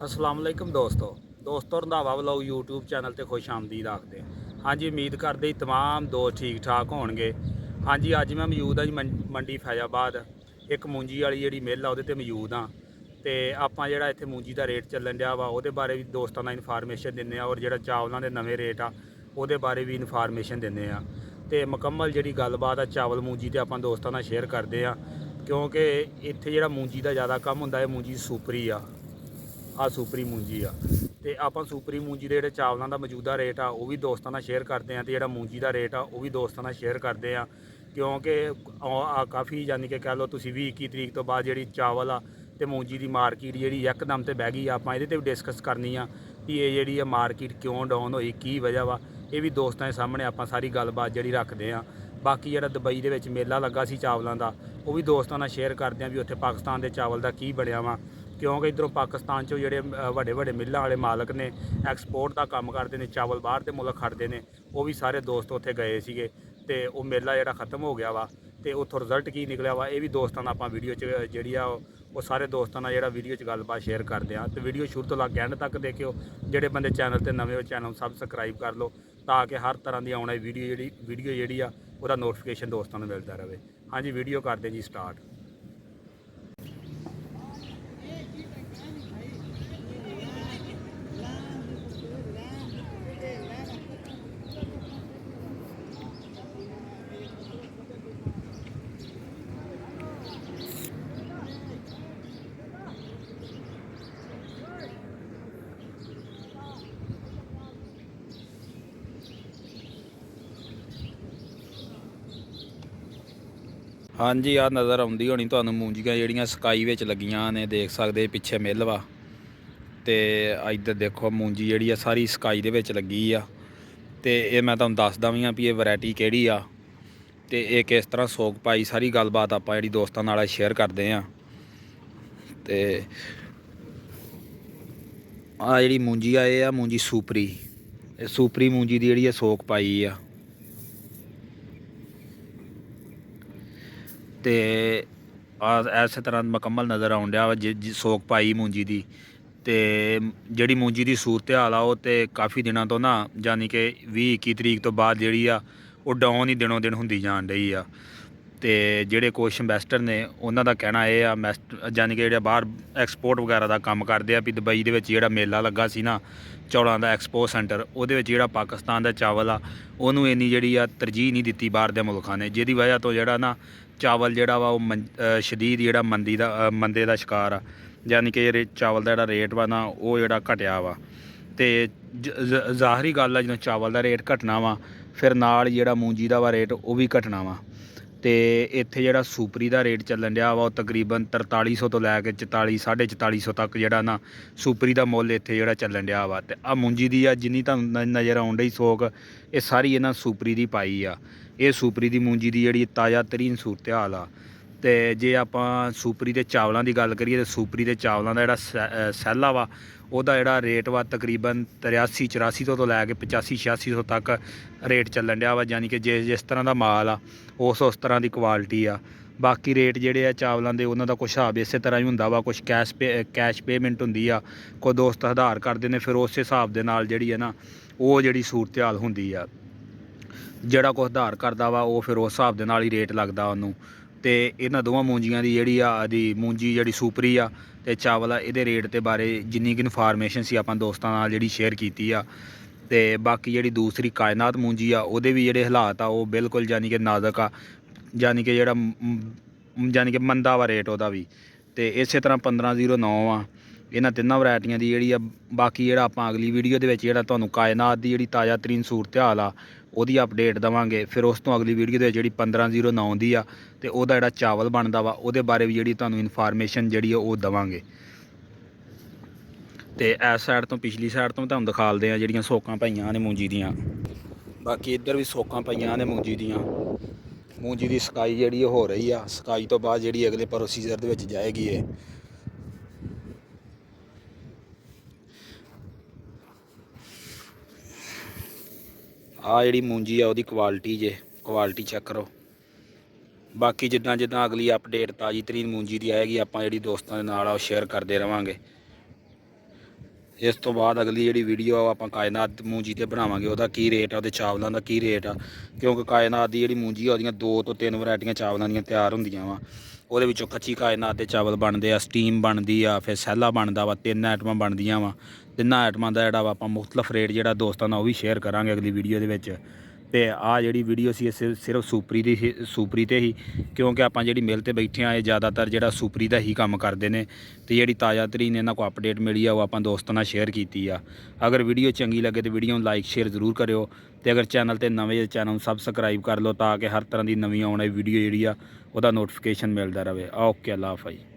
अस्सलाम वालेकुम दोस्तों रंधावा व्लॉग यूट्यूब चैनल ते खुश आमदीद आखते हाँ जी। उम्मीद करते तमाम दोस्त ठीक ठाक होणगे। हाँ जी, अज मैं मौजूद हाँ जी मंडी फैजाबाद एक मूंजी वाली जी मिल आ वो मौजूद हाँ। तो आप जो इतने मूंजी का रेट चलन दिया वा वो बारे भी दोस्तों का इनफॉर्मेशन देने और जो चावलों के नवे रेट आ वो बारे भी इनफॉर्मेशन देने। तो मुकम्मल जी गलबात आ चावल मूंजी तो आप दोस्तों का शेयर करते हैं, क्योंकि इत्थे जो मूंजी का ज़्यादा कम होंगे मूंजी सुपरी आ सुपरी मूंजी आ। तो आप सुपरी मूंजी के जोड़े चावलों का मौजूदा रेट आ वो भी दोस्तों का शेयर करते हैं, तो जो मूंजी का रेट आ वो भी दोस्तों का शेयर करते हैं। क्योंकि काफ़ी यानी कि कह लो तुम 20-21 तरीक तो बाद जी चावल आ तो मूंजी की मार्केट जी यकदम तो बह गई। आप ये भी डिस्कस करनी आ कि ये जी मार्केट क्यों डाउन हुई, की वजह वा, ये भी दोस्तों के सामने आप सारी गलबात जी रखते हैं। बाकी जो दुबई के मेला लगा सी चावलों का वो भी दोस्तों का शेयर करते हैं भी उत्थे पाकिस्तान के चावल का की बनया वा। क्योंकि इधरों पाकिस्तान चो जोड़े वड्डे वड्डे मिलों वाले मालक ने एक्सपोर्ट का काम करते हैं, चावल बाहर के मुल्क खड़ते हैं, वो भी सारे दोस्त उत्थे गए थे। तो वो मेला जो खत्म हो गया वा तो उतों रिजल्ट की निकलिया वा ये भी दोस्तों आप वीडियो जी वो सारे दोस्तों जो वीडियो गलबात शेयर करते हैं। तो वीडियो शुरू तो लग एंड तक देखियो। जोड़े बंदे चैनल पर नवे हो चैनल सबसक्राइब कर लो ताकि हर तरह की आने वीडियो जी वह नोटिफिकेशन दोस्तों को मिलता रहे। हाँ जी, वीडियो करते जी स्टार्ट। हाँ जी, आ नज़र आती होनी तुहानूं मूंजियां जिहड़ियां सकाई विच लगियां ने, देख सकते पिछे मिल वा। तो इधर देखो मूंजी जिहड़ी सारी सकाई दे विच लगी आ। तो ये मैं तुहानूं दसदा भी हाँ भी ये वैरायटी किहड़ी आ ते ये किस तरह सोक पाई, सारी गलबात आपां जिहड़ी दोस्तां नाल शेयर करदे आं। ते आ जिहड़ी मूंजी आ ये मूंजी सुपरी, सुपरी मूंजी दी जिहड़ी सोक पाई आ। तो इस तरह मुकम्मल नज़र आउण डिया वा जी सोक पाई मूंजी दी। तो जिहड़ी मूंजी की सूरत हाल आ तो काफ़ी दिनों तो ना यानी कि 20-21 तरीक तो बाद जिहड़ी आ वो डाउन ही दिनों दिन हुंदी जाण डई आ। तो जिहड़े कुछ इन्वैस्टर ने उन्हां दा कहना ये आ यानी कि जिहड़े बाहर एक्सपोर्ट वगैरह का काम करदे आ भी दुबई दे विच जिहड़ा मेला लगा सी ना चौलां दा एक्सपो सेंटर, उहदे विच जिहड़ा पाकिस्तान दा चावल आ उहनूं इन्नी जिहड़ी आ तरजीह नहीं दित्ती बाहर दे मुल्खां ने, जिहदी वजह तो जिहड़ा ना चावल जिहड़ा वा वो शदीद जिहड़ा मंदे दा शिकार आ। यानी कि चावल का जिहड़ा रेट वा ना वो जिहड़ा घटिया वा। तो ज़ाहरी गल आ, जो चावल का रेट घटना वा फिर नाल जिहड़ा मूंजी का वा रेट वो भी घटना वा। तो इत्थे जिहड़ा सुपरी का रेट चलन दिया वा तकरीबन 4300 तो लैके 4400 तक जिहड़ा ना सुपरी का मुੱਲ इत्थे जिहड़ा चलन दिया वा। ते आ मूंजी दी आ जिन्नी तुहानूं नज़र आउण डई सोक, ये सारी इन्हां सुपरी दी पाई आ। ये सुपरी दी मूंजी दी जिहड़ी ताज़ा तरीन सूरत हाल आ। तो जे आपां सुपरी के चावलों की गल करिए तो सुपरी के चावलों का जिहड़ा सैला वा ਉਹਦਾ ਜਿਹੜਾ रेट वा तकरीबन 83-84 तो लैके 85-86 तक रेट चलन दिया वा। यानी कि जिस तरह का माल आ उस तरह की क्वालिटी आ। बाकी रेट जिहड़े आ चावलों के उन्हों का कुछ हिसाब इस तरह ही हुंदा वा, कुछ कैश पेमेंट हुंदी आ, कोई दोस्त आधार करते हैं, फिर उस हिसाब के नाल जिहड़ी है ना वो जिहड़ी सूरत हाल हुंदी आ। ਜਿਹੜਾ कुछ आधार करता वा वो फिर उस हिसाब के नाल ही रेट लगता उन्होंने। तो इन्हां दोवां मूंजियां दी जिहड़ी आ दी मूंजी जिहड़ी सुपरी आ ते चावल आ इहदे रेट के बारे जिन्नी कि इनफॉर्मेशन सी आपां दोस्तां नाल जिहड़ी शेयर कीती आ। ते बाकी जिहड़ी दूसरी कायनात मूंजी आ ਉਹਦੇ भी जिहड़े हालात आ वो बिल्कुल यानी कि नाजुक आ, यानी कि जिहड़ा यानी कि मंदा वा रेट ਉਹਦਾ भी। तो इस तरह 1509 आ इन्हां तिन्नां वैरायटियां दी जिहड़ी आ। बाकी जिहड़ा आपां अगली वीडियो दे विच जिहड़ा तुहानूं कायनात दी जिहड़ी ताज़ा तरीन सूरत हाल आ ਉਹਦੀ अपडेट देवांगे। फिर उस तो अगली वीडियो दे जिहड़ी 1509 दी आ ते ਉਹਦਾ जिहड़ा चावल बनदा वा ਉਹਦੇ बारे भी जिहड़ी तुहानूं इनफॉर्मेशन जिहड़ी वो देवांगे। तो इस साइड तो पिछली साइड तो तुहानूं दिखालदे आ जिहड़ियां सोकां पईयां ने मूंजी दियां। बाकी इधर भी सोकां पईयां ने मूंजी दियां। मूंजी की सकाई जिहड़ी हो रही आ, सकाई तो बाद जिहड़ी अगले प्रोसीजर दे विच जाएगी ये। आ जिहड़ी मूंजी आ ਉਹਦੀ क्वालिटी जे क्वालिटी चेक करो। बाकी जिद्दां जिद्दां अगली अपडेट ताज़ी तरीन मूंजी की आएगी आपां जिहड़ी दोस्तां दे नाल शेयर करते रहांगे। ਇਸ ਤੋਂ ਬਾਅਦ ਅਗਲੀ ਜਿਹੜੀ ਵੀਡੀਓ ਆਪਾਂ ਕਾਇਨਾਤ ਮੂੰਜੀ ਤੇ ਬਣਾਵਾਂਗੇ, ਉਹਦਾ ਕੀ ਰੇਟ ਆ, ਉਹਦੇ ਚਾਵਲਾਂ ਦਾ ਕੀ ਰੇਟ ਆ, ਕਿਉਂਕਿ ਕਾਇਨਾਤ ਦੀ ਜਿਹੜੀ ਮੂੰਜੀ ਆ ਉਹਦੀਆਂ 2 ਤੋਂ 3 ਵੈਰਾਈਟੀਆਂ ਚਾਵਲਾਂ ਦੀਆਂ ਤਿਆਰ ਹੁੰਦੀਆਂ ਵਾ। ਉਹਦੇ ਵਿੱਚੋਂ ਕੱਚੀ ਕਾਇਨਾਤ ਦੇ ਚਾਵਲ ਬਣਦੇ ਆ, ਸਟੀਮ ਬਣਦੀ ਆ, ਫਿਰ ਸੈਲਾ ਬਣਦਾ ਵਾ, 3 ਆਈਟਮਾਂ ਬਣਦੀਆਂ ਵਾ। ਤਿੰਨਾਂ ਆਈਟਮਾਂ ਦਾ ਜਿਹੜਾ ਵਾ ਆਪਾਂ ਮੁਖਤਲਫ ਰੇਟ ਜਿਹੜਾ ਦੋਸਤਾਂ ਨਾਲ ਉਹ ਵੀ ਸ਼ੇਅਰ ਕਰਾਂਗੇ ਅਗਲੀ ਵੀਡੀਓ ਦੇ ਵਿੱਚ। ਤੇ ਆ ਜਿਹੜੀ ਵੀਡੀਓ ਸੀ ਸਿਰਫ ਸੂਪਰੀ ਤੇ ਹੀ, ਕਿਉਂਕਿ ਆਪਾਂ ਜਿਹੜੀ ਮਿਲ ਤੇ ਬੈਠੇ ਆ ਇਹ ਜ਼ਿਆਦਾਤਰ ਜਿਹੜਾ ਸੂਪਰੀ ਦਾ ਹੀ ਕੰਮ ਕਰਦੇ ਨੇ, ਤੇ ਜਿਹੜੀ ਤਾਜ਼ਾ ਤਰੀਨ ਇਹਨਾਂ ਕੋਲ ਅਪਡੇਟ ਮਿਲੀ ਆ ਉਹ ਆਪਾਂ ਦੋਸਤਾਂ ਨਾਲ ਸ਼ੇਅਰ ਕੀਤੀ ਆ। ਅਗਰ ਵੀਡੀਓ ਚੰਗੀ ਲੱਗੇ ਤੇ ਵੀਡੀਓ ਨੂੰ ਲਾਈਕ ਸ਼ੇਅਰ ਜ਼ਰੂਰ ਕਰਿਓ, ਤੇ ਅਗਰ ਚੈਨਲ ਤੇ ਨਵੇਂ ਚੈਨਲ ਨੂੰ ਸਬਸਕ੍ਰਾਈਬ ਕਰ ਲਓ ਤਾਂ ਕਿ ਹਰ ਤਰ੍ਹਾਂ ਦੀ ਨਵੀਂ ਆਉਣ ਵਾਲੀ ਵੀਡੀਓ ਜਿਹੜੀ ਆ ਉਹਦਾ ਨੋਟੀਫਿਕੇਸ਼ਨ ਮਿਲਦਾ ਰਹੇ। ਓਕੇ, ਅੱਲਾ ਹਾਫਿਜ਼।